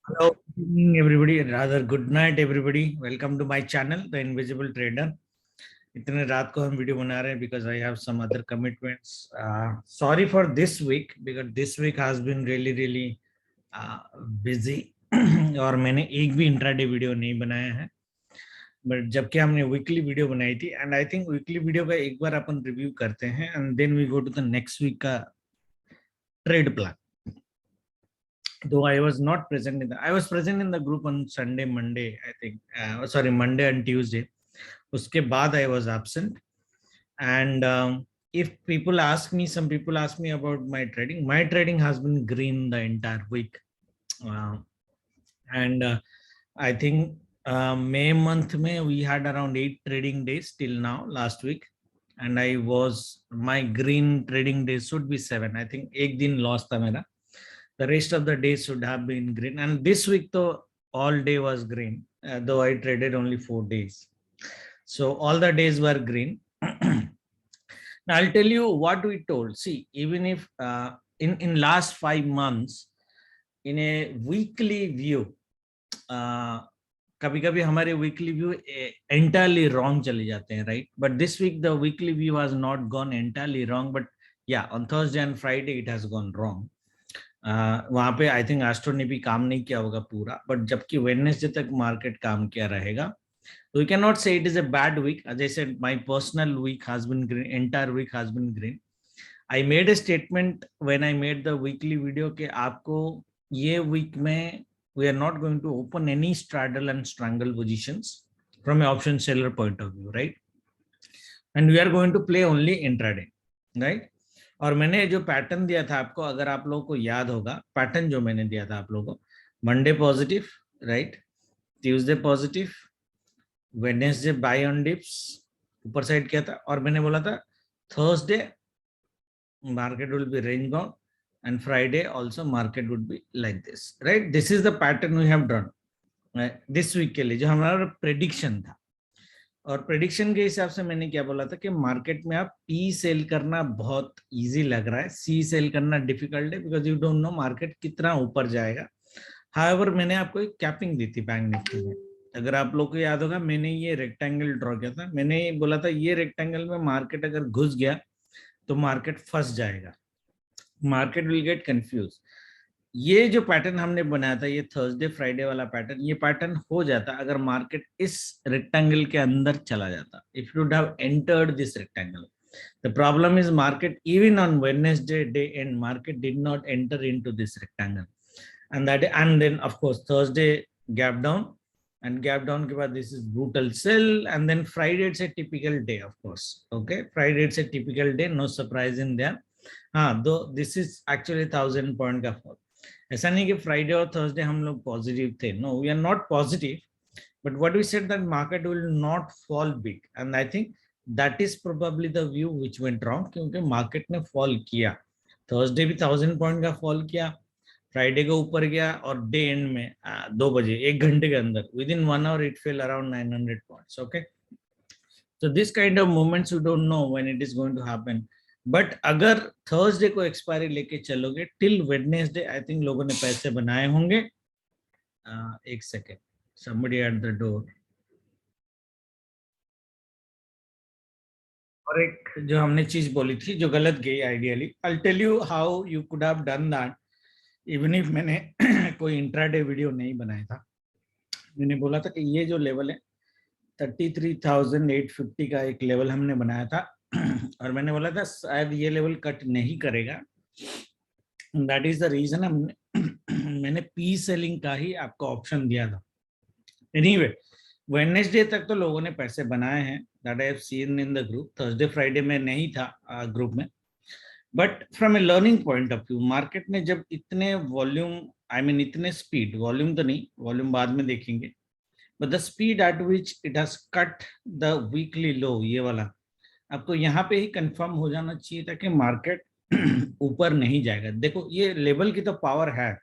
Hello, good evening everybody, rather good night everybody. Welcome to my channel, The Invisible Trader. इतने रात को हम video बना रहे हैं because I have some other commitments. Sorry for this week because this week has been really busy. और मैंने एक भी इंट्राडे वीडियो नहीं बनाया है, बट जबकि हमने वीकली वीडियो बनाई थी and I think weekly video का एक बार अपन रिव्यू करते हैं and then we go to the next week का trade plan. Though I was not present in I was present in the group on Sunday, Monday, I think. Sorry, Monday and Tuesday. Uske baad I was absent. And if people ask me, some people ask me about my trading. My trading has been green the entire week. And I think May month mein we had around 8 trading days till now, last week. And my green trading days should be 7. I think ek din lost tha mera. The rest of the days should have been green, and this week though all day was green, though I traded only 4 days, so all the days were green. Now I'll tell you what we told. See, even if in last 5 months in a weekly view, कभी कभी हमारे weekly view entirely wrong चले जाते हैं, right? But this week the weekly view has not gone entirely wrong, but yeah, on Thursday and Friday it has gone wrong. वहां पे I think astro ने भी काम नहीं किया होगा पूरा, बट जबकि वेडनेसडे तक मार्केट काम किया रहेगा, तो we can not say it is a bad week. As I said, my personal week has been green, entire week has been green. I made a statement when I made the weekly video कि आपको ये week में we are not going to open any straddle and strangle positions from a option seller point of view, right? And we are going to play only intraday, right? और मैंने जो pattern दिया था आपको, अगर आप लोगों को याद होगा, पैटर्न जो मैंने दिया था आप लोगों को, Monday positive, right? Tuesday positive, Wednesday buy on dips, ऊपर साइड किया था, और मैंने बोला था Thursday market will be range bound and Friday also market would be like this, right? This is the pattern we have drawn this week के लिए, जो हमारा प्रेडिक्शन था. और प्रेडिक्शन के हिसाब से मैंने क्या बोला था कि मार्केट में आप पी सेल करना बहुत इजी लग रहा है, सी सेल करना डिफिकल्ट है, because you don't know market कितना ऊपर जाएगा. हाउएवर मैंने आपको एक कैपिंग दी थी बैंक निफ्टी में, अगर आप लोग को याद होगा, मैंने ये रेक्टेंगल ड्रॉ किया था. मैंने बोला था ये रेक्टेंगल में मार्केट अगर घुस गया तो मार्केट फंस जाएगा, मार्केट विल गेट कंफ्यूज. ये जो पैटर्न हमने बनाया था, ये थर्सडे फ्राइडे वाला पैटर्न, ये पैटर्न हो जाता अगर मार्केट इस रेक्टेंगल के अंदर चला जाता. If you would have entered this rectangle, the problem is market even on Wednesday day and market did not enter into this rectangle, and then of course Thursday gap down, and gap down के बाद this is brutal sell, and then Friday it's a typical day, of course. Okay, Friday it's a typical day, no surprise in there. हाँ, though this is actually 1000 point का fall. ऐसा नहीं कि Friday और Thursday हम लोग positive थे, no, we are not positive, but what we said that market will not fall big, and I think that is probably the view which went wrong, क्योंकि market ने fall किया. Thursday भी 1000 point का fall किया, Friday को ऊपर गया, और डे एंड में 2 बजे, 1 घंटे के अंदर, with in 1 hour it fail around 900 points. Okay, so this kind of movements you don't know when it is going to happen. But अगर थर्सडे को एक्सपायरी लेके चलोगे टिल वेडनेसडे, आई थिंक लोगों ने पैसे बनाए होंगे. एक second, somebody at the door. और एक जो हमने चीज बोली थी जो गलत गई ideally, I tell you how you could have done that even if मैंने कोई इंट्राडे वीडियो नहीं बनाया था. मैंने बोला था कि ये जो लेवल है 33,850 का एक लेवल हमने बनाया था, और मैंने बोला था शायद ये लेवल कट नहीं करेगा. दैट इज द रीजन मैंने पी सेलिंग का ही आपको ऑप्शन दिया था. एनीवे, वेडनेसडे तक तो लोगों ने पैसे बनाए हैं, that I have seen in the group. Thursday Friday में नहीं था ग्रुप में, but from A learning point of view, market ने जब इतने वॉल्यूम, आई मीन इतने स्पीड, वॉल्यूम तो नहीं, वॉल्यूम बाद में देखेंगे, but the speed at which it has cut the weekly low, ये वाला आपको यहाँ पे ही कंफर्म हो जाना चाहिए था कि मार्केट ऊपर नहीं जाएगा. देखो, ये लेवल की तो पावर है,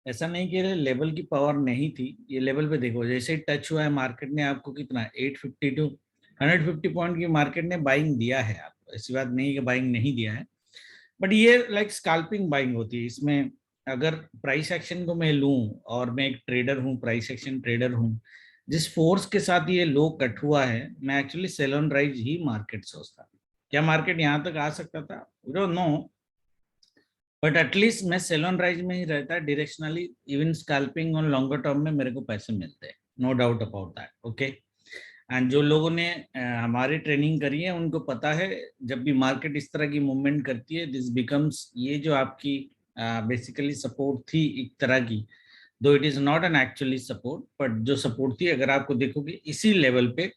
ऐसा नहीं कि लेवल की पावर नहीं थी. ये लेवल पे देखो, जैसे टच हुआ है मार्केट ने आपको कितना 850 टू 150 पॉइंट की मार्केट ने बाइंग दिया है आपको, ऐसी बात नहीं कि बाइंग नहीं दिया है, बट ये लाइक स्कैल्पिंग बाइंग होती है. इसमें अगर प्राइस एक्शन को मैं लूं और मैं एक ट्रेडर हूं, प्राइस एक्शन ट्रेडर हूं, जिस फोर्स के साथ ये लो कट हुआ है, मैं एक्चुअली सेल ऑन राइज ही मार्केट सोचता। क्या मार्केट यहां तक आ सकता था? We don't know, but at least मैं सेल ऑन राइज में ही रहता, directionally even scalping on longer term में मेरे को पैसे मिलते हैं, no doubt about that. Okay, and जो लोगों ने हमारी ट्रेनिंग करी है उनको पता है, जब भी मार्केट इस तरह की मूवमेंट करती है, दिस बिकम्स, ये जो आपकी बेसिकली सपोर्ट थी एक तरह की, दो it is not an actually support, but जो सपोर्ट थी, अगर आपको देखोगे इसी लेवल पे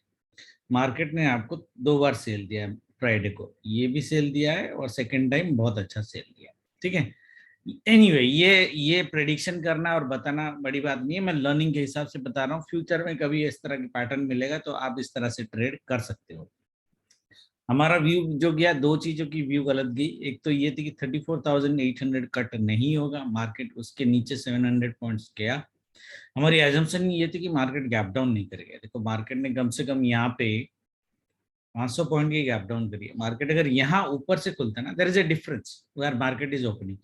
मार्केट ने आपको 2 बार सेल दिया है। फ्राइडे को ये भी सेल दिया है और सेकेंड टाइम बहुत अच्छा सेल दिया है। ठीक है, एनीवे ये प्रेडिक्शन करना और बताना बड़ी बात नहीं है, मैं लर्निंग के हिसाब से बता रहा हूँ। फ्यूचर में कभी इस तरह की पैटर्न मिलेगा तो आप इस तरह से ट्रेड कर सकते हो। हमारा व्यू जो गया, दो चीजों की व्यू गलत गई। एक तो ये थी कि 34,800 कट नहीं होगा, मार्केट उसके नीचे 700 पॉइंट्स गया। हमारी एजम्पशन ये थी कि मार्केट गैप डाउन नहीं करेगा। देखो मार्केट ने कम से कम यहाँ पे 500 पॉइंट की गैप डाउन करी है। मार्केट अगर यहाँ ऊपर से खुलता है ना, there is a difference where market is opening,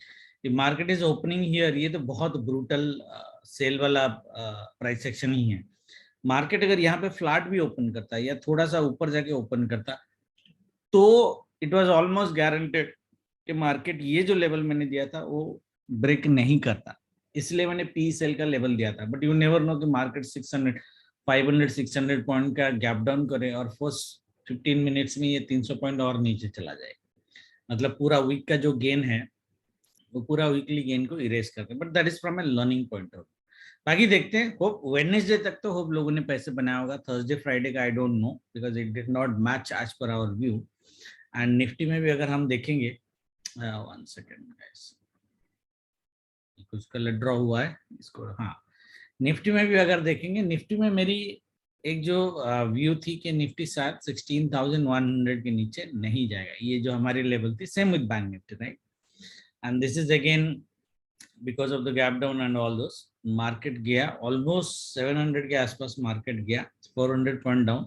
market is opening here, ये तो बहुत ब्रूटल सेल वाला प्राइस सेक्शन ही है। मार्केट अगर यहाँ पे फ्लैट भी ओपन करता है या थोड़ा सा ऊपर जाके ओपन करता, तो इट वाज ऑलमोस्ट गारंटेड कि मार्केट ये जो लेवल मैंने दिया था वो ब्रेक नहीं करता। इसलिए मैंने पी सेल का लेवल दिया था। बट यू नेवर नो कि मार्केट 600 500 600 पॉइंट का गैप डाउन करे और फर्स्ट 15 मिनट्स में ये 300 पॉइंट और नीचे चला जाए, मतलब पूरा वीक का जो गेन है वो पूरा वीकली गेन को इरेज करते हैं। But that is from A learning point of. बाकी देखते हैं, होप वेडनेसडे तक तो होप लोगों ने पैसे बनाया होगा। थर्सडे फ्राइडे का I don't know, because it did not match as per our view. And Nifty में भी अगर हम देखेंगे, वन सेकेंड गाइस, कुछ कलर ड्रॉ हुआ है इसको, हाँ, निफ्टी में भी अगर देखेंगे, निफ्टी में मेरी एक जो व्यू थी कि निफ्टी शायद 16,100 के नीचे नहीं जाएगा, ये जो हमारी लेवल थी। Same with bank Nifty, right? And this is again because of the gap down and all those, market गया ऑलमोस्ट 700 के आसपास, मार्केट गया 400 point down.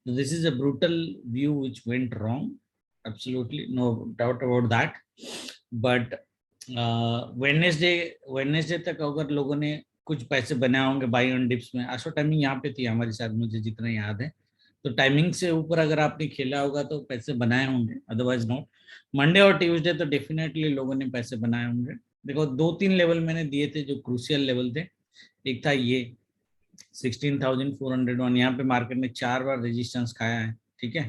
So this is a brutal view which went wrong, absolutely no doubt about that. But Wednesday तक अगर लोगों ने कुछ पैसे बनाए होंगे बाई ऑन डिप्स में, आशो टाइमिंग यहाँ पे थी हमारी साथ, मुझे जितना याद है, तो टाइमिंग से ऊपर अगर आपने खेला होगा तो पैसे बनाए होंगे, अदरवाइज नॉट। मंडे और ट्यूसडे तो डेफिनेटली लोगों ने पैसे बनाए होंगे। देखो 2-3 लेवल मैंने दिए थे जो क्रूशियल लेवल थे। एक था ये 16,401, यहाँ पे मार्केट ने 4 बार रेजिस्टेंस खाया है। ठीक है,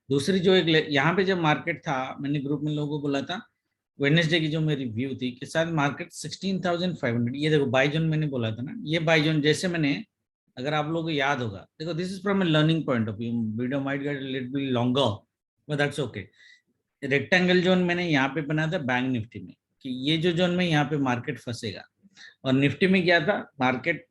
दूसरी जो एक यहाँ पे जब मार्केट था, मैंने ग्रुप में लोगों को बोला था वेडनेसडे की जो मेरी व्यू थी कि शायद मार्केट 16,500, ये देखो बाई जोन मैंने बोला था ना, ये बाई जोन जैसे मैंने, अगर आप लोगों को याद होगा, देखो this is from A learning point of view, video might get little bit longer but that's okay. Rectangle zone मैंने यहाँ पे बनाया था बैंक निफ्टी में कि ये जो जोन में यहाँ पे मार्केट फंसेगा, और निफ्टी में क्या था, मार्केट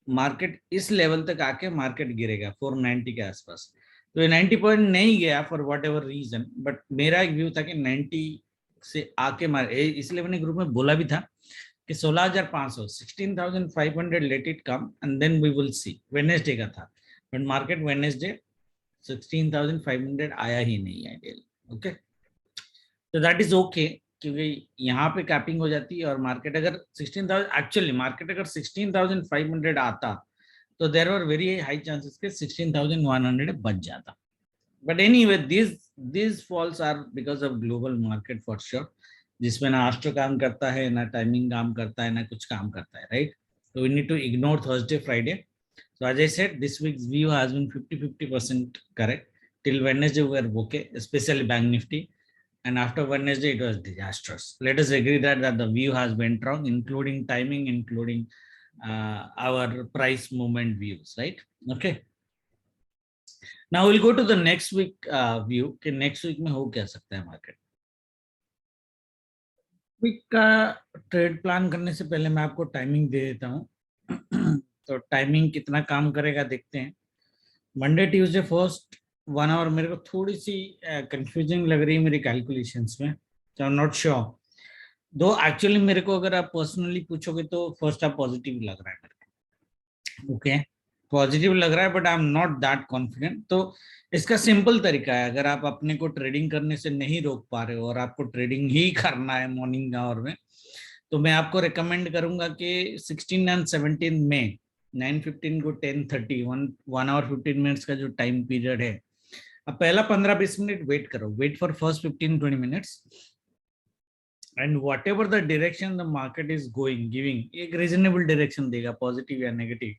मार्केट इस लेवल तक आके मार्केट गिरेगा 490 के आसपास। तो ये 90 पॉइंट नहीं गया for whatever reason, but मेरा एक व्यू था कि 90 से आके मार, इसलिए मैंने ग्रुप में बोला भी था कि 16,500 16,500 let it come and then we will see. Wednesday का था, बट मार्केट वेडनेसडे 16,500 आया ही नहीं आइडियल। ओके, तो दैट इज ओके, क्योंकि यहाँ पे कैपिंग हो जाती है और मार्केट अगर 16,000, एक्चुअली मार्केट अगर 16,500 आता तो there were very high chances के 16,100 बच जाता। But anyway this falls are because of global market for sure, जिसमें ना आस्ट्रो काम करता है, ना टाइमिंग काम करता है, ना कुछ काम करता है, राइट? तो we need to ignore Thursday Friday. So as I said, this week's view has been 50% correct. Till Wednesday we were okay, especially Bank Nifty. And after Wednesday it was disastrous. Let us agree that the view has went wrong, including timing, including our price movement views, right? Okay, now we'll go to the next week view कि next week में हो क्या सकता है market. Week का trade plan करने से पहले मैं आपको टाइमिंग दे देता हूँ। तो टाइमिंग कितना काम करेगा देखते हैं। मंडे ट्यूसडे फर्स्ट 1 आवर मेरे को थोड़ी सी कंफ्यूजिंग लग रही है मेरी कैलकुलेशंस में, तो आई एम नॉट श्योर। दो एक्चुअली मेरे को अगर आप पर्सनली पूछोगे तो फर्स्ट हाफ पॉजिटिव लग रहा है मेरे को। ओके, पॉजिटिव लग रहा है, but I am not that confident. तो इसका सिंपल तरीका है, अगर आप अपने को ट्रेडिंग करने से नहीं रोक पा रहे हो और आपको ट्रेडिंग ही करना है मॉर्निंग आवर में, तो मैं आपको रिकमेंड करूंगा कि 16 एंड 17 में 9:15 को 10:30 1 आवर 15 मिनट्स का जो टाइम पीरियड है, अब पहला 15-20 मिनट वेट करो, wait for first 15-20 minutes, and whatever the direction the market is going giving, एक रीजनेबल डायरेक्शन देगा, पॉजिटिव या नेगेटिव।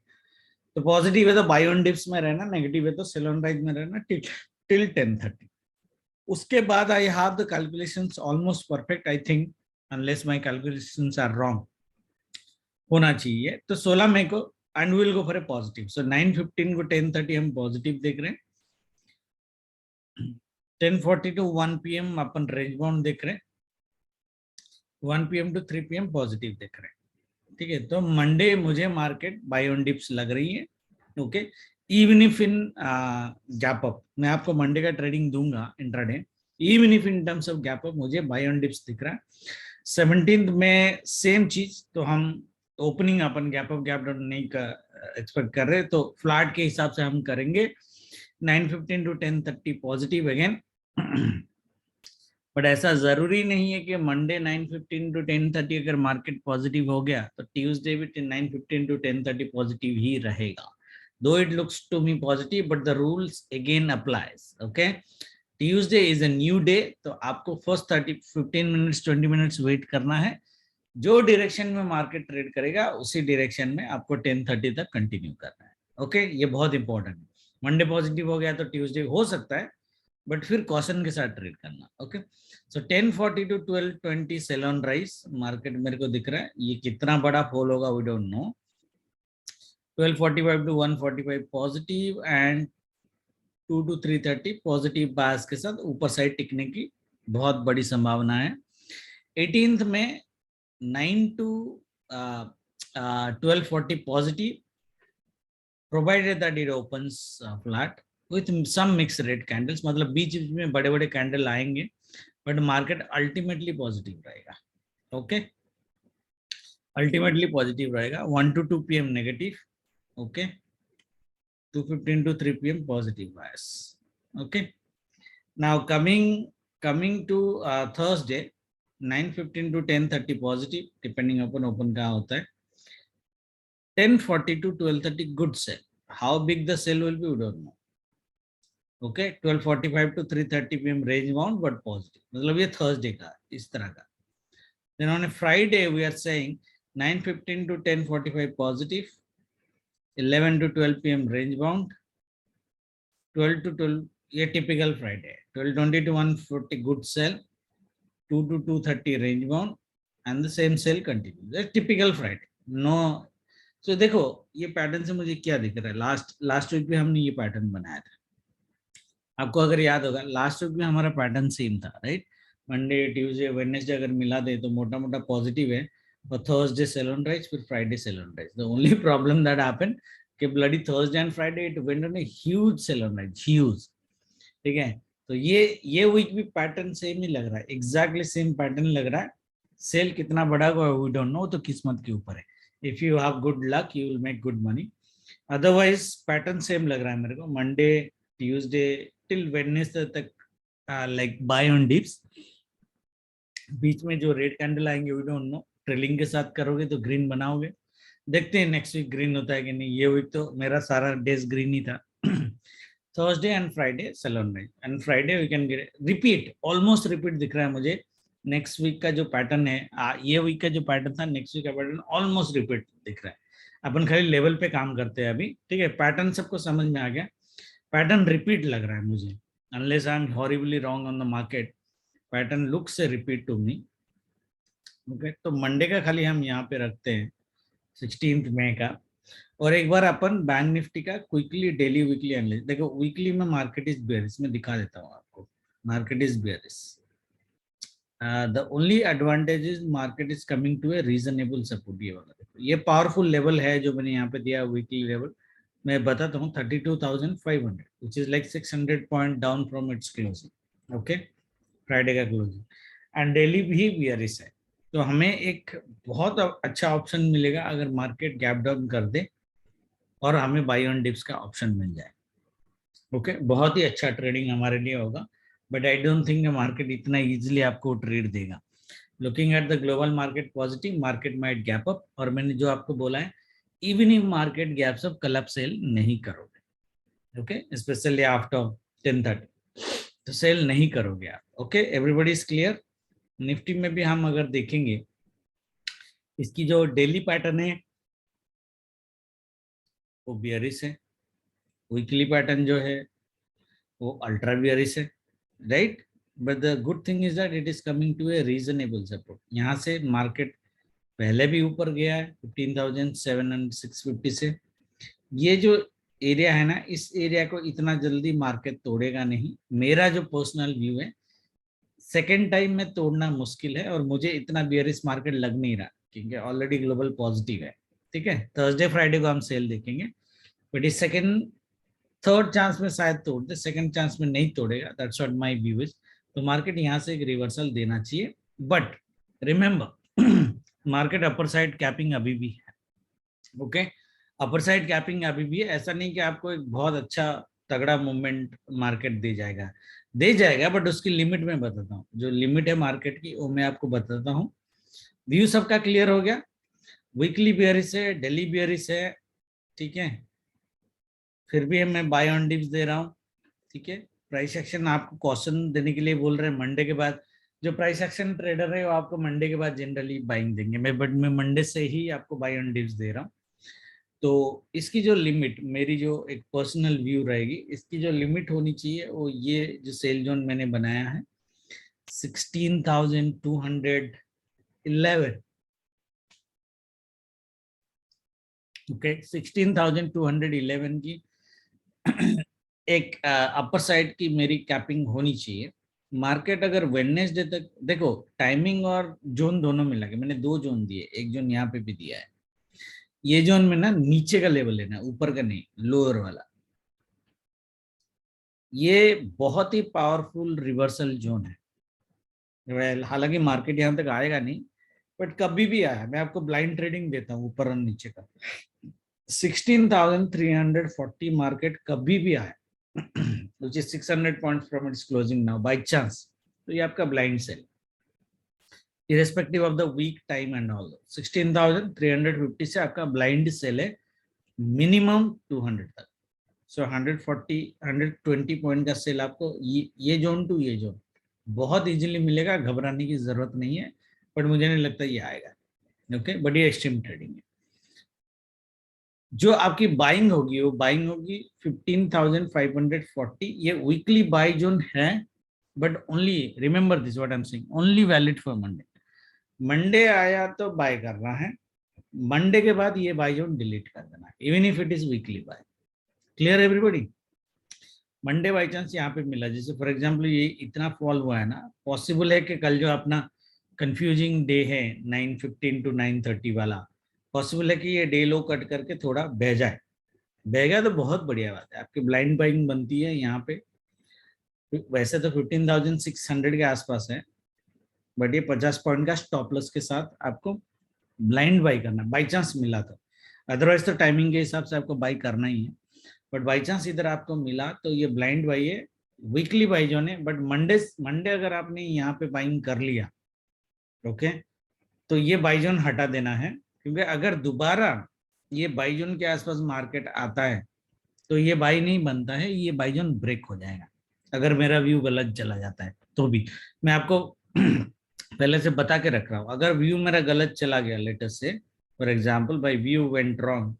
तो पॉजिटिव है तो बाय ऑन डिप्स में रहना, नेगेटिव है तो सेल ऑन राइज में रहना टिल 10:30। उसके बाद I have the calculations almost perfect, I think, unless my calculations are wrong, होना चाहिए। तो 16 मई को and will go for a positive. So 9:15 को 10:30 हम पॉजिटिव देख रहे हैं, 10:40 टू 1 PM अपन रेंज बाउंड देख रहे हैं, 1 PM टू 3 PM पॉजिटिव देख रहे हैं। ठीक है, तो मंडे मुझे मार्केट बाय ऑन डिप्स लग रही है। Okay, even if in gap up, मैं आपको मंडे का ट्रेडिंग दूंगा intraday, even if in terms of gap up मुझे बाय ऑन डिप्स दिख रहा है। 17 में सेम चीज, तो हम ओपनिंग अपन गैप अप गैप डाउन नहीं एक्सपेक्ट कर रहे, तो फ्लैट के हिसाब से हम करेंगे 9:15 टू 10:30 पॉजिटिव अगेन। बट ऐसा जरूरी नहीं है कि मंडे 9:15 टू 10:30 अगर मार्केट पॉजिटिव हो गया तो ट्यूसडे भी 9:15 टू 10:30 पॉजिटिव ही रहेगा। Though it looks to me positive, but the rules again applies. Okay, Tuesday is a new day, तो आपको फर्स्ट 15 मिनट्स 20 मिनट्स वेट करना है। जो डायरेक्शन में मार्केट ट्रेड करेगा उसी डायरेक्शन में आपको 10:30 तक कंटिन्यू करना है। ओके, ये बहुत इंपॉर्टेंट है। मंडे पॉजिटिव हो गया तो ट्यूसडे हो सकता है, बट फिर कॉशन के साथ ट्रेड करना। Okay, so 10:40 to 12:20 sell on rise market मेरे को दिख रहा है। ये कितना बड़ा फॉल होगा we don't know. 12:45 to 1:45 positive and 2 to 3:30 positive bias के साथ ऊपर साइड टिकने की बहुत बड़ी संभावना है। 18th में 9 to 12:40 positive, provided that it opens flat with some mixed red candles, मतलब बीच बीच में बड़े बड़े कैंडल आएंगे, बट मार्केट अल्टीमेटली पॉजिटिव रहेगा। ओके, अल्टीमेटली पॉजिटिव रहेगा। 1 to 2 PM negative, okay, 2:15 to 3 PM positive bias. Okay, now coming to Thursday 9:15 to 10:30 positive, depending upon open कहाँ होता है। 10:40 to 12:30 good sell. How big the sell will be, we don't know. Okay, 12:45 to 3:30 PM range bound but positive. मतलब ये Thursday का इस तरह का। Then on a Friday we are saying 9:15 to 10:45 positive, 11 to 12 PM range bound, 12 to 12 ये typical Friday, 12:20 to 1:40 good sell, 2 to 2:30 range bound, and the same sell continues. That's typical Friday. No. तो देखो ये pattern से मुझे क्या दिख रहा है, लास्ट वीक भी हमने ये पैटर्न बनाया था। आपको अगर याद होगा लास्ट वीक में हमारा पैटर्न सेम था, राइट। मंडे ट्यूसडे वेडनेसडे अगर मिला दे तो मोटा मोटा पॉजिटिव है, और थर्सडे सेल ऑन राइज, फिर Friday sell on rise. The only problem that happened कि bloody Thursday and Friday it went on a huge sell on rise, huge. ठीक है, तो ये वीक भी पैटर्न सेम ही लग रहा है, एग्जैक्टली सेम पैटर्न लग रहा है। सेल कितना बड़ा वी डोंट नो, तो किस्मत के ऊपर है। If you have good luck you will make good money, otherwise pattern same लग रहा है मेरे को। मंडे ट्यूसडे टिल वेडनेसडे तक लाइक बाय ऑन डिप्स, बीच में जो रेड कैंडल आएंगे वी डोंट नो। ट्रेलिंग के साथ करोगे तो ग्रीन बनाओगे, देखते हैं नेक्स्ट वीक ग्रीन होता है कि नहीं। ये वीक तो मेरा सारा डेज ग्रीन ही था। Thursday and Friday sell on rise, and Friday we can get repeat, almost repeat दिख रहा है मुझे। नेक्स्ट वीक का जो पैटर्न है, ये वीक का जो पैटर्न था, नेक्स्ट वीक का पैटर्न ऑलमोस्ट रिपीट दिख रहा है। अपन खाली लेवल पे काम करते हैं अभी। ठीक है, पैटर्न सबको समझ में आ गया, पैटर्न रिपीट लग रहा है मुझे, unless I am horribly wrong on the market, pattern look से रिपीट टू मी। ओके, तो मंडे का खाली हम यहाँ पे रखते हैं 16 मई का। और एक बार अपन बैंक निफ्टी का क्विकली डेली वीकली एनालिसिस देखो। वीकली में मार्केट इज बेयरिश, मैं दिखा देता हूँ आपको, market is bearish. The only advantage is market is coming to a reasonable support. ये वाला देखो, ये पावरफुल लेवल है जो मैंने यहाँ पे दिया वीकली लेवल, मैं बताता हूँ 32,500, which is like 600 point down from its closing. Okay, Friday का क्लोजिंग, एंड डेली भी बेयरिश है। तो हमें एक बहुत अच्छा ऑप्शन मिलेगा अगर मार्केट गैप डाउन कर दे और हमें बाय ऑन डिप्स का ऑप्शन मिल जाए। ओके, बहुत ही अच्छा ट्रेडिंग हमारे लिए होगा, but I don't think market इतना इजीली आपको ट्रेड देगा। Looking at the global market positive, market might gap up, और मैंने जो आपको बोला है even if market gaps up कल आप सेल नहीं करोगे, ओके, स्पेशली आफ्टर 10:30 तो सेल नहीं करोगे आप, okay, everybody is clear. Nifty में भी हम अगर देखेंगे इसकी जो डेली पैटर्न है वो बियरिश है, वीकली पैटर्न जो है वो अल्ट्रा बियरिश है, right, but the good thing is that it is coming to a reasonable support. यहाँ से मार्केट पहले भी ऊपर गया है 15,700-650 से। ये जो एरिया है ना, इस एरिया को इतना जल्दी मार्केट तोड़ेगा नहीं, मेरा जो पर्सनल व्यू है। सेकेंड टाइम में तोड़ना मुश्किल है, और मुझे इतना बियरिश मार्केट लग नहीं रहा क्योंकि ऑलरेडी ग्लोबल पॉजिटिव है, ठीक है। थर्सडे फ्राइडे को हम सेल देखेंगे, बट इस सेकेंड थर्ड चांस में शायद तोड़ दे, सेकंड चांस में नहीं तोड़ेगा, that's what my view is. तो मार्केट यहाँ से एक रिवर्सल देना चाहिए, but remember market upper side capping अभी भी है, ओके, अपर साइड कैपिंग अभी भी है। ऐसा नहीं कि आपको एक बहुत अच्छा तगड़ा मूवमेंट मार्केट दे जाएगा, बट उसकी लिमिट में बताता हूँ, जो लिमिट है मार्केट की वो मैं आपको बताता हूँ। व्यू सबका क्लियर हो गया? वीकली बियरिश है, डेली बियरिश है, ठीक है, फिर भी मैं बाय ऑन डिप्स दे रहा हूँ, ठीक है। प्राइस एक्शन आपको क्वेश्चन देने के लिए बोल रहे हैं मंडे के बाद, जो प्राइस एक्शन ट्रेडर है वो आपको मंडे के बाद जनरली बाइंग देंगे, मैं मंडे से ही आपको बाय ऑन डिप्स दे रहा हूँ। तो इसकी जो लिमिट, मेरी जो एक पर्सनल व्यू रहेगी, इसकी जो लिमिट होनी चाहिए वो ये जो सेल जोन मैंने बनाया है 16,211, ओके, 16,211 की एक अपर साइड की मेरी कैपिंग होनी चाहिए। मार्केट अगर वेडनेसडे तक, देखो टाइमिंग और जोन दोनों में लगे, मैंने 2 जोन दिए, एक जोन यहाँ पे भी दिया है। ये जोन में ना नीचे का लेवल लेना, ऊपर का नहीं, लोअर वाला। ये बहुत ही पावरफुल रिवर्सल जोन है। हालांकि मार्केट यहाँ तक आएगा नहीं, बट कभी भी आया, मैं आपको ब्लाइंड ट्रेडिंग देता हूँ ऊपर और नीचे का। 16,340 मार्केट कभी भी आया which is 600 points from its closing now by chance, तो ये आपका blind sell, irrespective of the week time and all। 16,350 से आपका ब्लाइंड सेल है मिनिमम 200 तक। सो 120 पॉइंट का सेल आपको ये जोन टू ये जोन बहुत इजीली मिलेगा, घबराने की जरूरत नहीं है, बट मुझे नहीं लगता ये आएगा, ओके, बट ये एक्सट्रीम ट्रेडिंग है। जो आपकी बाइंग होगी वो बाइंग होगी 15,540, ये वीकली बाई जोन है, but only remember this what I am saying, only valid for Monday. Monday आया तो बाय करना है, मंडे के बाद ये बाई जोन डिलीट कर देना है, even if it is weekly buy. Clear everybody? Monday by chance यहाँ पे मिला, जैसे फॉर एग्जाम्पल ये इतना फॉल हुआ है ना, पॉसिबल है कि कल जो अपना कंफ्यूजिंग डे है 9:15 to 9:30 वाला, पॉसिबल है कि ये डे लो कट करके थोड़ा बह जाए। बह गया तो बहुत बढ़िया बात है, आपकी ब्लाइंड बाइंग बनती है यहाँ पे। वैसे तो 15,600 के आसपास है, बट ये 50 पॉइंट का स्टॉप लॉस के साथ आपको ब्लाइंड बाई करना, बाई चांस मिला तो। अदरवाइज तो टाइमिंग के हिसाब से आपको बाई करना ही है, बट बाई चांस इधर आपको मिला तो ये ब्लाइंड बाई है, वीकली बाई जोन है। बट मंडे अगर आपने यहाँ पे बाइंग कर लिया, ओके, तो ये बाई जोन हटा देना है, क्योंकि अगर दोबारा ये बाई जोन के आसपास मार्केट आता है तो ये बाई नहीं बनता है, ये बाई जोन ब्रेक हो जाएगा अगर मेरा व्यू गलत चला जाता है तो भी। मैं आपको पहले से बता के रख रहा हूँ, अगर व्यू मेरा गलत चला गया लेटेस्ट से, for example by view went wrong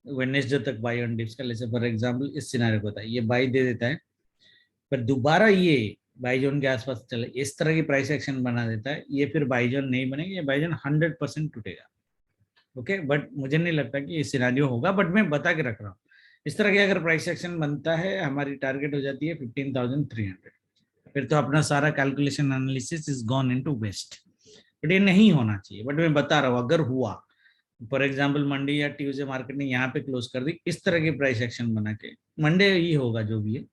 Wednesday तक बाई ऑन डिप्स का, जैसे फॉर एग्जांपल इस सिनेरियो को होता है, ये बाई दे देता है, पर दोबारा ये बाई जोन के आसपास चले, इस तरह की प्राइस एक्शन बना देता है, ये फिर बाई जोन नहीं बनेगी, ये बाई जोन 100% टूटेगा, ओके। बट मुझे नहीं लगता कि ये सिनेरियो होगा, बट मैं बता के रख रहा हूँ। इस तरह के अगर प्राइस एक्शन बनता है, हमारी टारगेट हो जाती है 15,300, फिर तो अपना सारा calculation analysis is gone into waste. But ये नहीं होना चाहिए, बट मैं बता रहा हूँ अगर हुआ, फॉर एग्जाम्पल मंडे या ट्यूसडे मार्केट ने यहाँ पे क्लोज कर दी इस तरह की प्राइस एक्शन बना के, मंडे ही होगा जो भी है,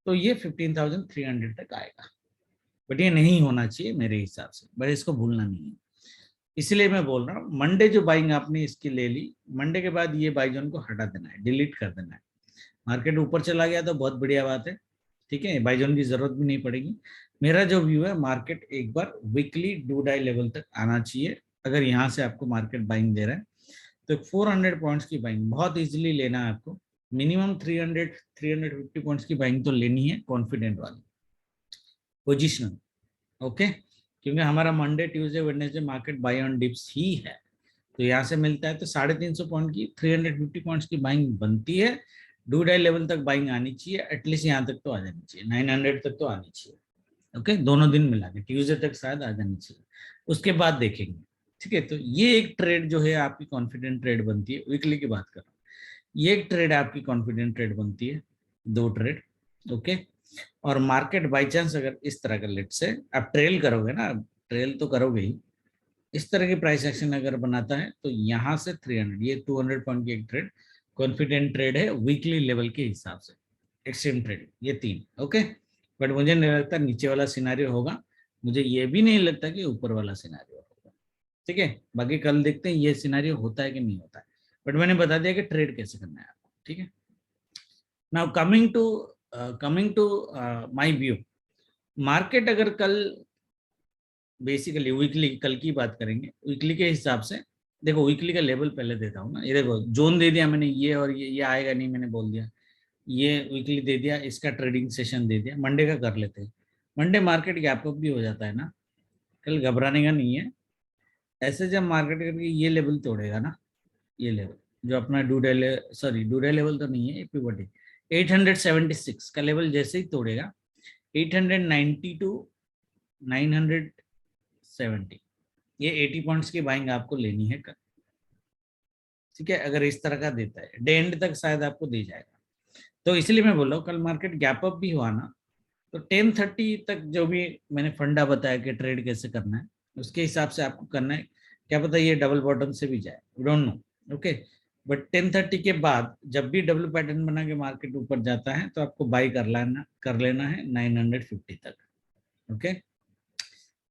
तो ये 15,300 तक आएगा, बट ये नहीं होना चाहिए मेरे हिसाब से, बट इसको भूलना नहीं है। इसलिए मैं बोल रहा हूँ मंडे जो बाइंग आपने इसकी ले ली, मंडे के बाद ये बाई जोन को हटा देना है, डिलीट कर देना है। मार्केट ऊपर चला गया तो बहुत बढ़िया बात है, ठीक है, बाई जोन की जरूरत भी नहीं पड़ेगी। मेरा जो व्यू है, मार्केट एक बार वीकली डू डाई लेवल तक आना चाहिए। अगर यहाँ से आपको मार्केट बाइंग दे रहा है तो 400 पॉइंट्स की बाइंग बहुत इजीली लेना है आपको। मिनिमम 350 पॉइंट्स की बाइंग तो लेनी है, कॉन्फिडेंट वाली पोजिशनल। ओके, क्योंकि हमारा Monday Tuesday Wednesday market buy on dips ही है, तो यहाँ से मिलता है तो 350 पॉइंट की 350 पॉइंट्स की बाइंग बनती है। डू डाई लेवल तक बाइंग आनी चाहिए, एटलीस्ट यहाँ तक तो आ जानी चाहिए, 900 तक तो आनी चाहिए। ओके, दोनों दिन मिला के ट्यूसडे तक शायद आ जानी चाहिए, उसके बाद देखेंगे। ठीक है, तो ये एक ट्रेड जो है आपकी कॉन्फिडेंट ट्रेड बनती है। वीकली की बात कर रहा हूँ, ये एक ट्रेड आपकी कॉन्फिडेंट ट्रेड बनती है, 2 ट्रेड। ओके, और मार्केट बाई चांस अगर इस तरह का, लेट से आप ट्रेल करोगे ना, ट्रेल तो करोगे ही, इस तरह की प्राइस एक्शन अगर बनाता है तो यहाँ से 300, ये 200 पॉइंट की एक ट्रेड कॉन्फिडेंट ट्रेड है वीकली लेवल के हिसाब से। एक्सट्रीम ट्रेड ये 3। ओके, बट मुझे नहीं लगता नीचे वाला सिनारियो होगा, मुझे ये भी नहीं लगता कि ऊपर वाला सिनारियो होगा। ठीक है, बाकी कल देखते हैं ये सिनारियो होता है कि नहीं होता है, बट मैंने बता दिया कि ट्रेड कैसे करना है आपको। ठीक है, now coming to my view, market अगर कल बेसिकली वीकली, कल की बात करेंगे वीकली के हिसाब से। देखो वीकली का लेवल पहले देता हूँ ना, ये देखो जोन दे दिया मैंने, ये और ये आएगा नहीं, मैंने बोल दिया ये वीकली दे दिया, इसका ट्रेडिंग सेशन दे दिया। मंडे का कर लेते हैं, मंडे मार्केट गैप अप भी हो जाता है ना, कल घबराने का नहीं है। ऐसे जब मार्केट करके ये लेवल तोड़ेगा ना, ये लेवल जो अपना डू डे लेवल तो नहीं है, पिवट है, 876 का लेवल जैसे ही तोड़ेगा, 890 टू 970, ये 80 पॉइंट्स की बाइंग आपको लेनी है कल। ठीक है, अगर इस तरह का देता है डे एंड तक शायद आपको दे जाएगा, तो इसलिए मैं बोल रहा हूँ कल मार्केट गैप अप भी हुआ ना, तो 10:30 तक जो भी मैंने फंडा बताया कि ट्रेड कैसे करना है, उसके हिसाब से आपको करना है। क्या पता ये डबल बॉटम से भी जाए, डोंट नो। ओके, बट 10:30 के बाद जब भी डब्ल्यू पैटर्न बना के मार्केट ऊपर जाता है तो आपको बाई कर लेना है 950 तक। Okay,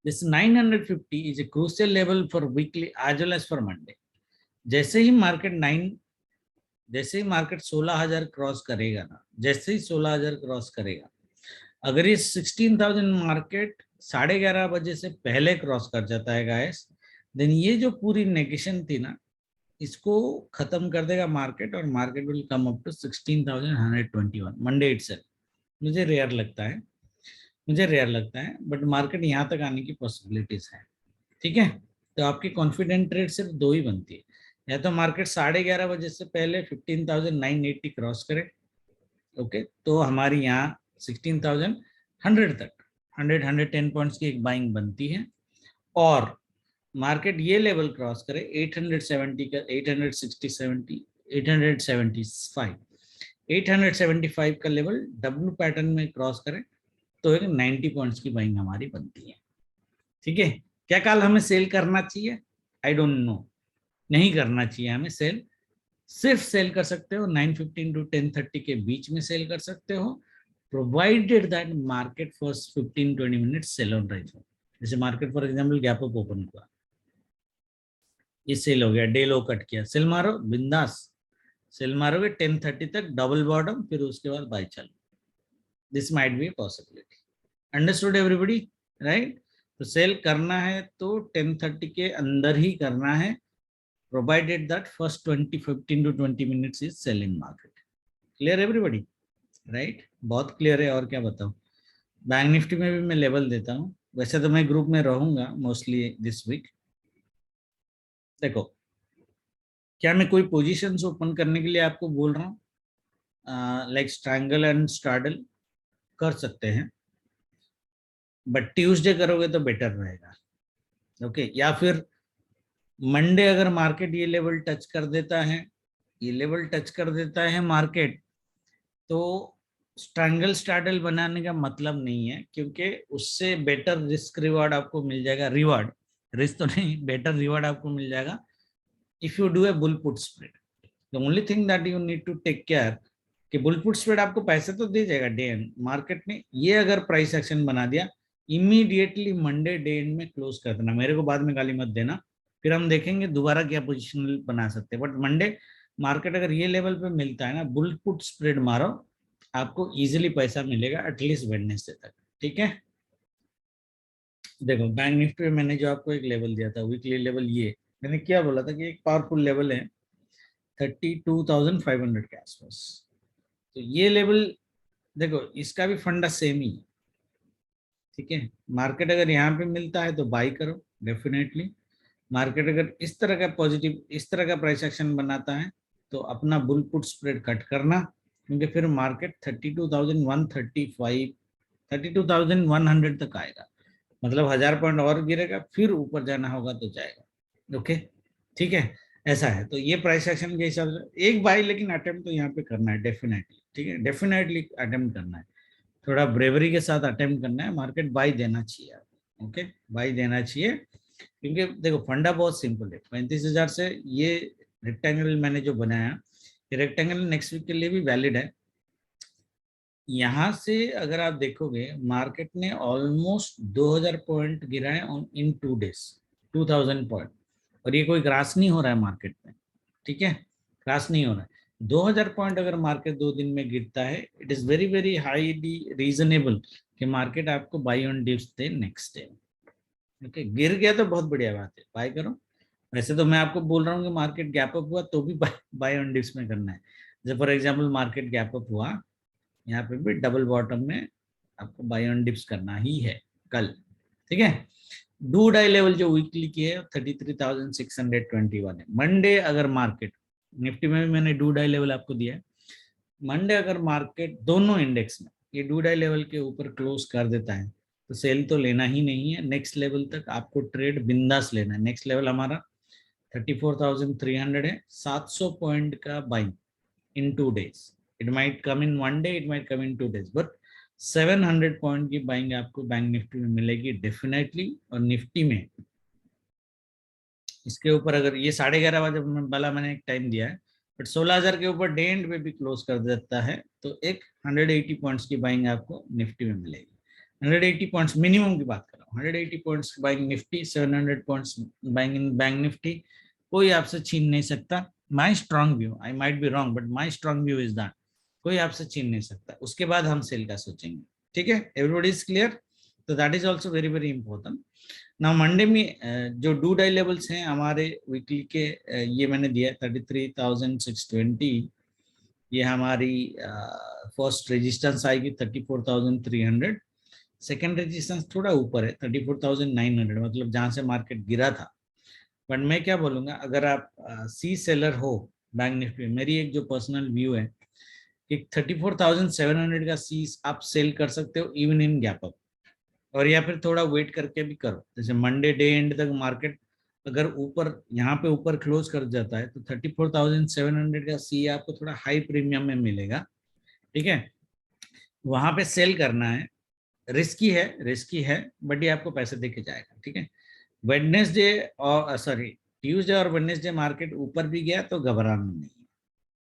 this 950 is a crucial level for weekly as well as for Monday. जैसे ही मार्केट 16,000 क्रॉस करेगा ना, जैसे ही 16,000 क्रॉस करेगा, अगर ये 16,000 मार्केट 11:30 से पहले क्रॉस कर जाता है गाइस, देन ये जो पूरी नेगेशन थी ना, इसको खत्म कर देगा मार्केट, और market will come up to 16,121 Monday itself. मुझे रेयर लगता है बट मार्केट यहाँ तक आने की पॉसिबिलिटीज है। ठीक है, तो आपकी कॉन्फिडेंट ट्रेड सिर्फ 2 ही बनती है, या तो मार्केट 11:30 से पहले 15,980 क्रॉस करे, ओके, तो हमारी यहाँ 16,100 तक 110 पॉइंट्स की एक बाइंग बनती है, और मार्केट ये लेवल क्रॉस करे 870 का, 875 का लेवल डब्ल्यू पैटर्न में क्रॉस करे, तो एक 90 पॉइंट्स की बाइंग हमारी बनती है। ठीक है, क्या कल हमें सेल करना चाहिए? आई डोंट नो, नहीं करना चाहिए हमें सेल। सिर्फ सेल कर सकते हो 9:15 टू 10:30 के बीच में सेल कर सकते हो, provided that market first 15-20 minute sell on rise हो। जैसे market for example gap up open हुआ, ये सेल हो गया, डे लो कट किया, सेल मारो बिंदास, सेल मारोगे 10:30 तक डबल बॉटम, फिर उसके बाद बाय चलो। This might be possibility. Understood everybody, right? तो सेल करना है तो 10:30 के अंदर ही करना है, provided that first 15 to 20 minutes is sell in market. Clear everybody, right? बहुत क्लियर है, और क्या बताऊं। बैंक निफ्टी में भी मैं लेवल देता हूँ, वैसे तो मैं ग्रुप में रहूंगा मोस्टली दिस वीक। देखो, क्या मैं कोई पोजीशंस ओपन करने के लिए आपको बोल रहा हूँ? लाइक स्ट्रैंगल एंड स्टार्डल कर सकते हैं, बट ट्यूसडे करोगे तो बेटर रहेगा। ओके, या फिर मंडे अगर मार्केट ये लेवल टच कर देता है, ये लेवल टच कर देता है मार्केट, तो स्ट्रैंगल स्टार्डल बनाने का मतलब नहीं है, क्योंकि उससे बेटर रिस्क रिवार्ड आपको मिल जाएगा। रिवार्ड, रिस्क तो नहीं, बेटर रिवार्ड आपको मिल जाएगा if you do a bull put spread. The only thing that you need to take care कि बुल पुट स्प्रेड आपको पैसे तो दे जाएगा डे एंड, मार्केट ने ये अगर प्राइस एक्शन बना दिया, इमीडिएटली मंडे डे एंड में क्लोज कर देना। मेरे को बाद में गाली मत देना, फिर हम देखेंगे दोबारा क्या पोजिशन बना सकते हैं। बट मंडे मार्केट अगर ये लेवल पे मिलता है ना, बुल पुट स्प्रेड मारो, आपको इजीली पैसा मिलेगा एटलीस्ट वेडनेसडे तक। ठीक है, देखो बैंक निफ्टी में मैंने जो आपको एक लेवल दिया था वीकली लेवल, ये मैंने क्या बोला था कि एक पावरफुल लेवल है 32,500 के आसपास। तो ये लेवल देखो, इसका भी फंडा सेम ही है। ठीक है, मार्केट अगर यहाँ पे मिलता है तो बाई करो डेफिनेटली। मार्केट अगर इस तरह का पॉजिटिव, इस तरह का प्राइस एक्शन बनाता है तो अपना बुल पुट स्प्रेड कट करना, क्योंकि फिर मार्केट 32,135 32,100 तक आएगा, मतलब 1000 पॉइंट और गिरेगा, फिर ऊपर जाना होगा तो जाएगा। ओके, ठीक है, ऐसा है। तो ये प्राइस एक्शन के हिसाब से एक बाई, लेकिन अटेम्प्ट तो यहाँ पे करना है डेफिनेटली। ठीक है, डेफिनेटली अटेम्प्ट करना है, थोड़ा ब्रेवरी के साथ अटेम्प्ट करना है। मार्केट बाई देना चाहिए आपको। ओके, बाई देना चाहिए, क्योंकि देखो फंडा बहुत सिंपल है। 35,000 से ये रेक्टेंगल मैंने जो बनाया, ये रेक्टेंगल नेक्स्ट वीक के लिए भी वैलिड है। यहाँ से अगर आप देखोगे मार्केट ने ऑलमोस्ट 2000 पॉइंट गिरा है इन 2 डेज, 2000 पॉइंट, और ये कोई क्रॉस नहीं हो रहा है मार्केट में। ठीक है, क्रॉस नहीं हो रहा है। 2000 पॉइंट अगर मार्केट 2 दिन में गिरता है, it is very very highly reasonable कि मार्केट आपको by on dips they next day. Okay, गिर गया तो बहुत बढ़िया बात है, बाय करो। वैसे तो मैं आपको बोल रहा हूँ कि मार्केट गैप अप हुआ तो भी बाय ऑन डिप्स में करना है। जब for example market gap up हुआ, यहाँ पे भी डबल बॉटम में आपको बाय ऑन डिप्स करना ही है कल। ठीक है, डू डाई लेवल जो वीकली की है 33,621 है। मंडे अगर मार्केट, निफ्टी में भी मैंने डू डाई लेवल आपको दिया है, मंडे अगर मार्केट दोनों इंडेक्स में ये डू डाई लेवल के ऊपर क्लोज कर देता है तो सेल तो लेना ही नहीं है, नेक्स्ट लेवल तक आपको ट्रेड बिंदास लेना है। नेक्स्ट लेवल हमारा 34,300 है, 700 पॉइंट का buying in 2 days। It might come in 1 day, it might come in 2 days, but 700 point की बाइंग आपको बैंक निफ्टी में मिलेगी डेफिनेटली। और निफ्टी में इसके ऊपर अगर ये 11:30 बजे वाला मैंने एक टाइम दिया है, बट 16,000 के ऊपर डे एंड में भी क्लोज कर देता है तो एक 180 पॉइंट्स की बाइंग आपको निफ्टी में मिलेगी। 180 पॉइंट्स मिनिमम की बात कर रहा हूँ, 180 points buying Nifty, 700 points buying इन बैंक निफ्टी, कोई आपसे छीन नहीं सकता। My strong view, I might be wrong but my strong view is that कोई आपसे छीन नहीं सकता। उसके बाद हम सेल का सोचेंगे। ठीक है, एवरीबॉडी इज क्लियर? तो that is also very very important. ना मंडे में जो डू डाई लेवल्स हैं हमारे वीकली के, ये मैंने दिया 33,620, ये हमारी फर्स्ट रेजिस्टेंस आएगी 34,300, सेकेंड रेजिस्टेंस थोड़ा ऊपर है 34,900, मतलब जहां से मार्केट गिरा था। बट मैं क्या बोलूंगा, अगर आप सी सेलर हो बैंक निफ्टी, मेरी एक जो पर्सनल व्यू है कि 34,700 का सी आप सेल कर सकते हो इवन इन गैप अप, और या फिर थोड़ा वेट करके भी करो। जैसे मंडे डे एंड तक मार्केट अगर ऊपर यहाँ पे ऊपर क्लोज कर जाता है तो 34,700 का सी आपको थोड़ा हाई प्रीमियम में मिलेगा। ठीक है, वहां पे सेल करना है, रिस्की है, रिस्की है, बट ये आपको पैसे दे के जाएगा। ठीक है, वेडनेसडे और सॉरी ट्यूसडे और वेडनेसडे मार्केट ऊपर भी गया तो घबराना नहीं है,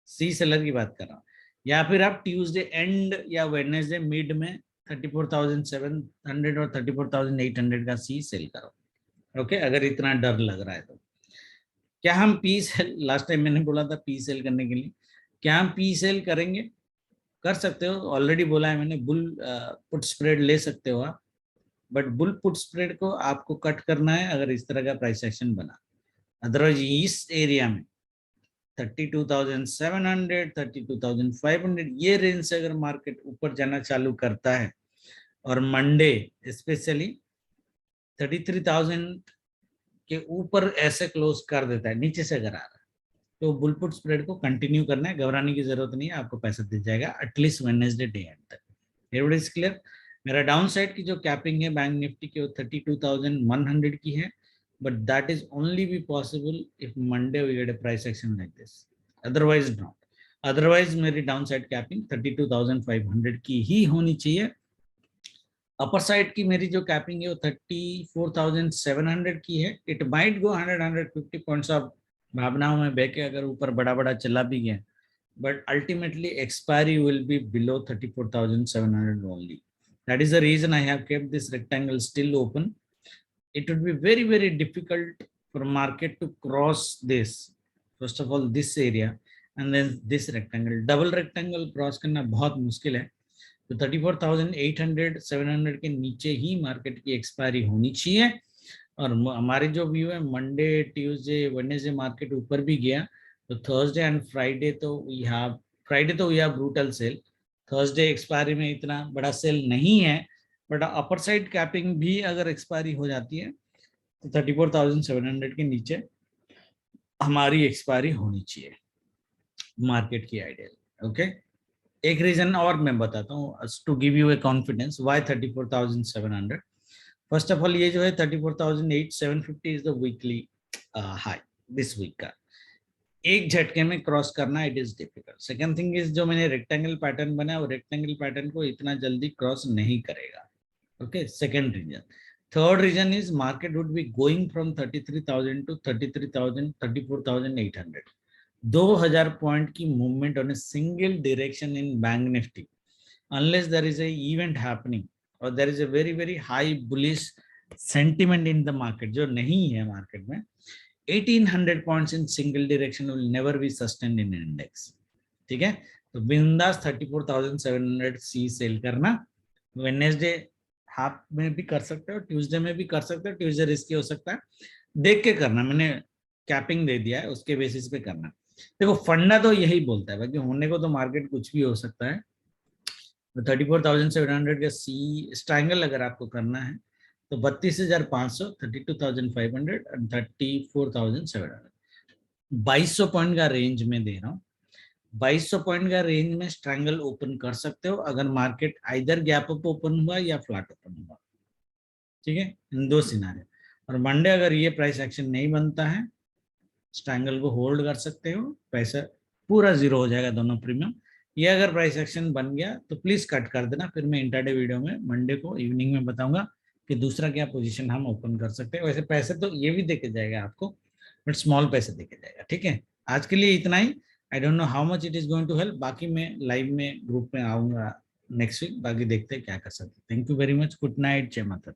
सी सेलर की बात कर रहा हूँ। या फिर आप ट्यूसडे एंड या वेडनेसडे मिड में 34,700 और 34,800 का सी सेल करो। ओके, अगर इतना डर लग रहा है तो क्या हम पी सेल, लास्ट टाइम मैंने बोला था पी सेल करने के लिए, क्या हम पी सेल करेंगे? कर सकते हो, ऑलरेडी बोला है मैंने, बुल पुट स्प्रेड ले सकते हो आप, बट बुल पुट स्प्रेड को आपको कट करना है अगर इस तरह का प्राइस एक्शन बना। अदरवाइज इस एरिया में 32,700 32,500 ये रेंज से अगर मार्केट ऊपर जाना चालू करता है, और मंडे स्पेशली 33,000 के ऊपर ऐसे क्लोज कर देता है, नीचे से अगर आ रहा है, तो बुलपुट स्प्रेड को कंटिन्यू करना है, घबराने की जरूरत नहीं है, आपको पैसा दे जाएगा एटलीस्ट वेडनेसडे डे एंड तक। Everybody is clear? मेरा डाउन साइड की जो कैपिंग है बैंक निफ्टी की वो 32,100 की है, but that is only be possible if Monday we get a price action like this, otherwise not. Otherwise मेरी डाउन साइड कैपिंग 32,500 की ही होनी चाहिए। अपर साइड की मेरी जो कैपिंग है वो 34,700 की है। It might go 100-150 points of भावनाओं में बह के अगर ऊपर बड़ा बड़ा चला भी गया, but ultimately expiry will be below 34,700 only. That is the reason I have kept this rectangle still open. It would be very very difficult for market to cross this, first of all this area, and then this rectangle, double rectangle cross करना बहुत मुश्किल है। तो 34,800 700 के नीचे ही market की expiry होनी चाहिए। और हमारे जो व्यू है, मंडे ट्यूसडे वेडनेसडे मार्केट ऊपर भी गया, तो थर्सडे एंड फ्राइडे तो we have brutal sell. Thursday expiry में इतना बड़ा सेल नहीं है, बट अपर साइड कैपिंग भी अगर एक्सपायरी हो जाती है तो 34,700 के नीचे हमारी एक्सपायरी होनी चाहिए मार्केट की आइडियल। ओके, एक रीजन और मैं बताता हूँ to give you a confidence why 34,700। First of all, ये जो है 34,750 is the weekly high this week का, एक झटके में क्रॉस करना it is difficult. Second thing is, जो मैंने रेक्टेंगल पैटर्न बनाया वो रेक्टेंगल पैटर्न को इतना जल्दी क्रॉस नहीं करेगा। Okay, second reason. Third reason is market would be going from 33,000 to 33,000 34,800। 2,000 point की movement on a single direction in bank Nifty, unless there is a event happening or there is a very very high bullish sentiment in the market, जो नहीं है market में, 1800 points in single direction will never be sustained in index. ठीक है, तो बिंदास 34,700 सी cell करना। Wednesday half में भी कर सकते हो, ट्यूसडे में भी कर सकते हो, ट्यूसडे रिस्की हो सकता है, देख के करना। मैंने कैपिंग दे दिया है, उसके बेसिस पे करना। देखो, फंडा तो यही बोलता है, बाकी होने को तो मार्केट कुछ भी हो सकता है। 34,700 का सी स्ट्राइंगल अगर आपको करना है तो 32,500, 32,500 एंड 34,700, 2200 पॉइंट का रेंज में दे रहा हूँ। 2200 पॉइंट का रेंज में स्ट्राइंगल ओपन कर सकते हो अगर market either gap up open हुआ या फ्लैट ओपन हुआ। ठीक है, इन दो सिनारियो। और मंडे अगर ये प्राइस एक्शन नहीं बनता है, स्ट्राइंगल को होल्ड कर सकते हो, पैसा पूरा जीरो हो जाएगा दोनों प्रीमियम। ये अगर प्राइस एक्शन बन गया तो प्लीज कट कर देना, फिर मैं इंटरडे वीडियो में मंडे को इवनिंग में बताऊंगा कि दूसरा क्या पोजीशन हम ओपन कर सकते हैं। वैसे पैसे तो ये भी देके जाएगा आपको, बट स्मॉल पैसे देके जाएगा। ठीक है, आज के लिए इतना ही। I don't know how much it is going to help, बाकी मैं लाइव में ग्रुप में आऊंगा नेक्स्ट वीक, बाकी देखते हैं क्या कर सकते। Thank you very much, good night, जय माता।